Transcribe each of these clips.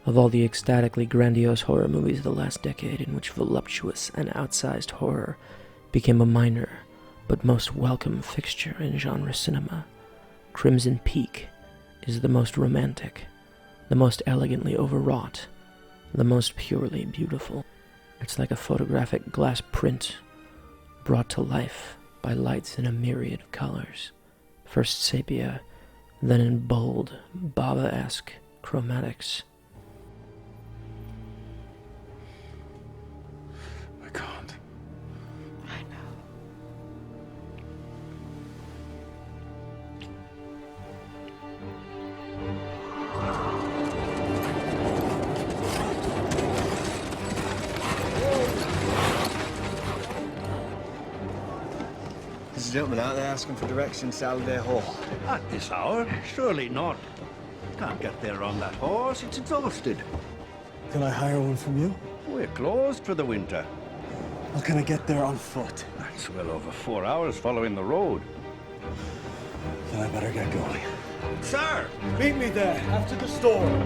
Of all the ecstatically grandiose horror movies of the last decade, in which voluptuous and outsized horror became a minor but most welcome fixture in genre cinema, Crimson Peak is the most romantic, the most elegantly overwrought, the most purely beautiful. It's like a photographic glass print brought to life by lights in a myriad of colors, first sepia, then in bold, Bava-esque chromatics. I can't. I know. There's a gentleman out there asking for directions to Halliday Hall. At this hour? Surely not. Can't get there on that horse. It's exhausted. Can I hire one from you? We're closed for the winter. Or can I get there on foot? That's well over 4 hours following the road. Then I better get going. Sir! Meet me there, after the storm.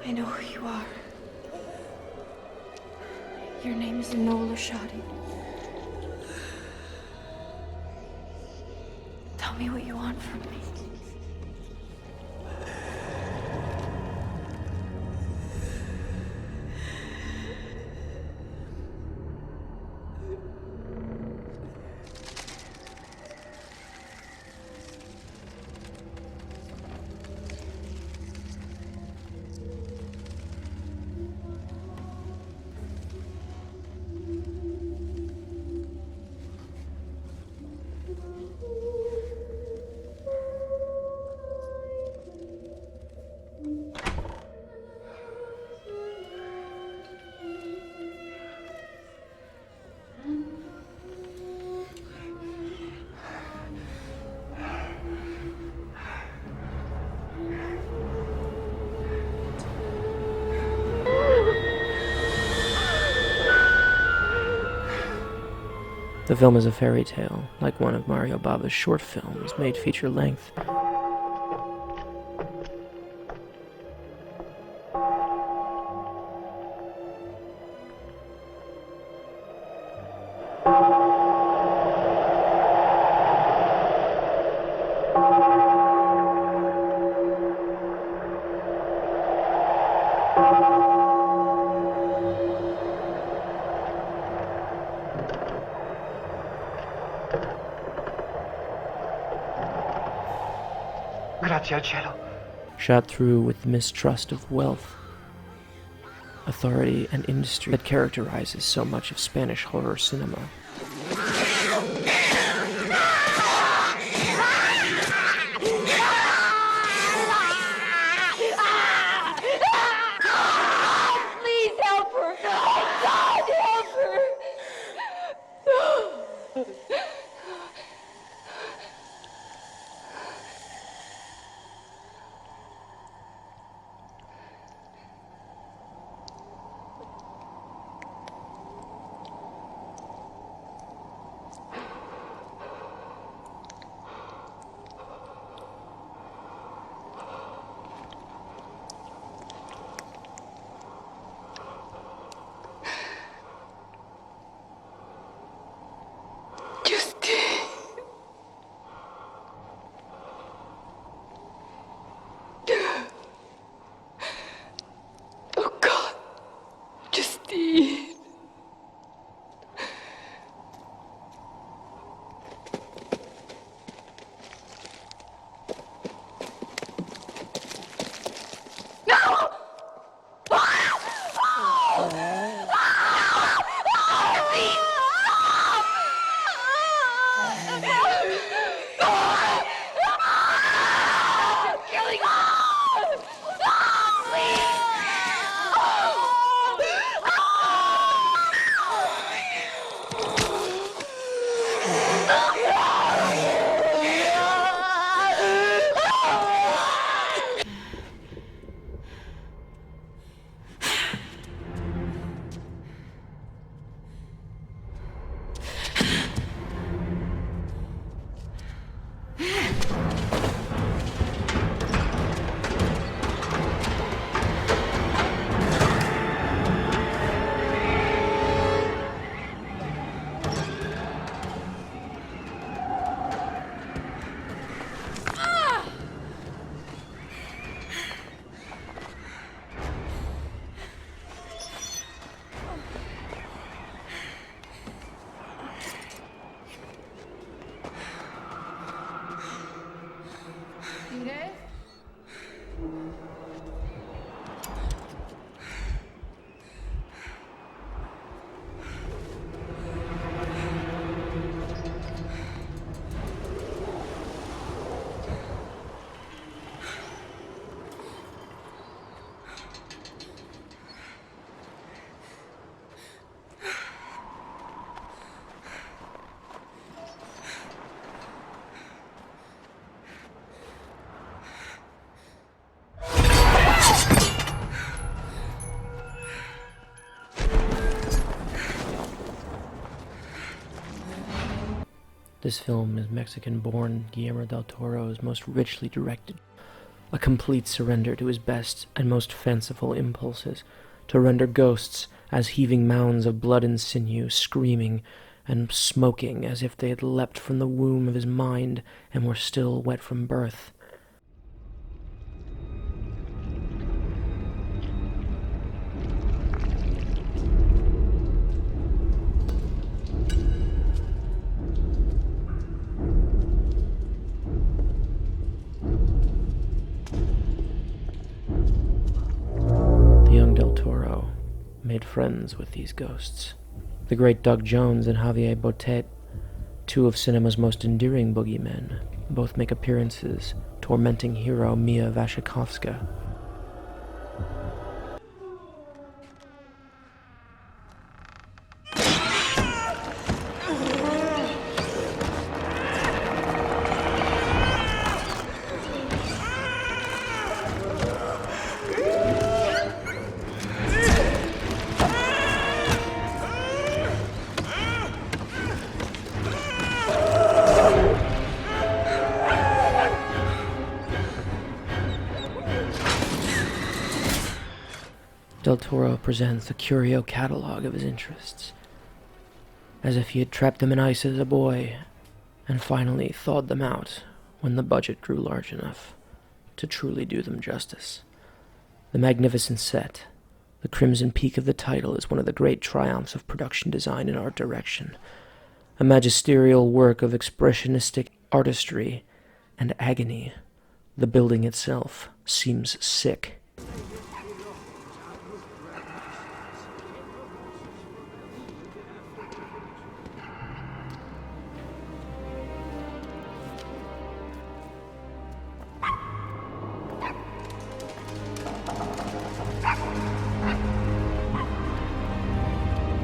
I know who you are. Your name is Enola Shadi. Tell me what you want from me. The film is a fairy tale, like one of Mario Bava's short films made feature length. Grazie al cielo. Shot through with the mistrust of wealth, authority, and industry that characterizes so much of Spanish horror cinema. Please help her! God, help her! Oh God, Justine. No! This film is Mexican-born Guillermo Del Toro's most richly directed, a complete surrender to his best and most fanciful impulses, to render ghosts as heaving mounds of blood and sinew, screaming and smoking as if they had leapt from the womb of his mind and were still wet from birth. The young Del Toro made friends with these ghosts. The great Doug Jones and Javier Botet, two of cinema's most endearing boogeymen, both make appearances, tormenting hero Mia Wasikowska. Del Toro presents a curio catalog of his interests, as if he had trapped them in ice as a boy, and finally thawed them out when the budget grew large enough to truly do them justice. The magnificent set, the crimson peak of the title, is one of the great triumphs of production design and art direction, a magisterial work of expressionistic artistry and agony. The building itself seems sick.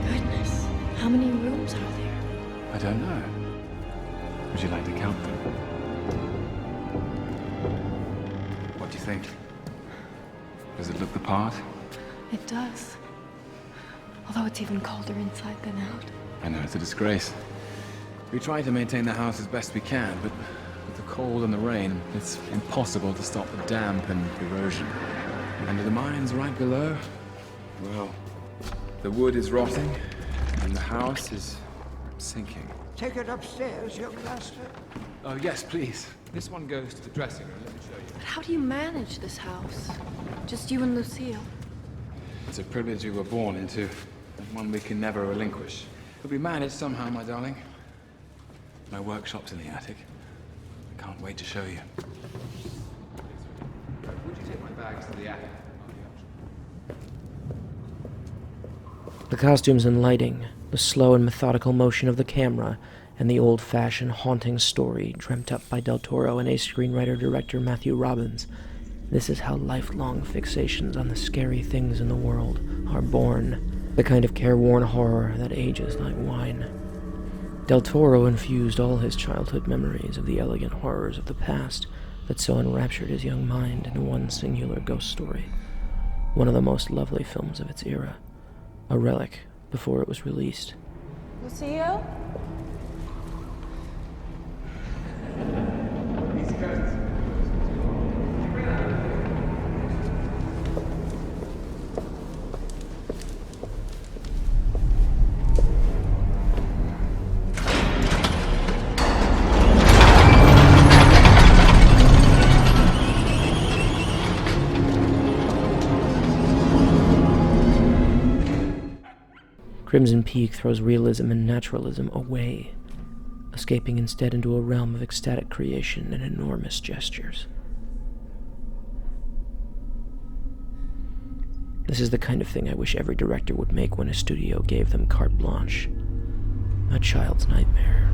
Goodness, how many rooms are there? I don't know. Would you like to count them? What do you think? Does it look the part? It does. Although it's even colder inside than out. I know, it's a disgrace. We try to maintain the house as best we can, but with the cold and the rain, it's impossible to stop the damp and erosion. And with the mines right below, well, the wood is rotting, and the house is sinking. Take it upstairs, young master. Oh, yes, please. This one goes to the dressing room. Let me show you. But how do you manage this house? Just you and Lucille? It's a privilege we were born into, and one we can never relinquish. But we manage somehow, my darling. My workshop's in the attic. I can't wait to show you. Would you take my bags to the attic? The costumes and lighting, the slow and methodical motion of the camera, and the old-fashioned haunting story dreamt up by Del Toro and ace screenwriter-director Matthew Robbins. This is how lifelong fixations on the scary things in the world are born, the kind of careworn horror that ages like wine. Del Toro infused all his childhood memories of the elegant horrors of the past that so enraptured his young mind into one singular ghost story, one of the most lovely films of its era, a relic before it was released. Lucille? Crimson Peak throws realism and naturalism away, escaping instead into a realm of ecstatic creation and enormous gestures. This is the kind of thing I wish every director would make when a studio gave them carte blanche. A child's nightmare.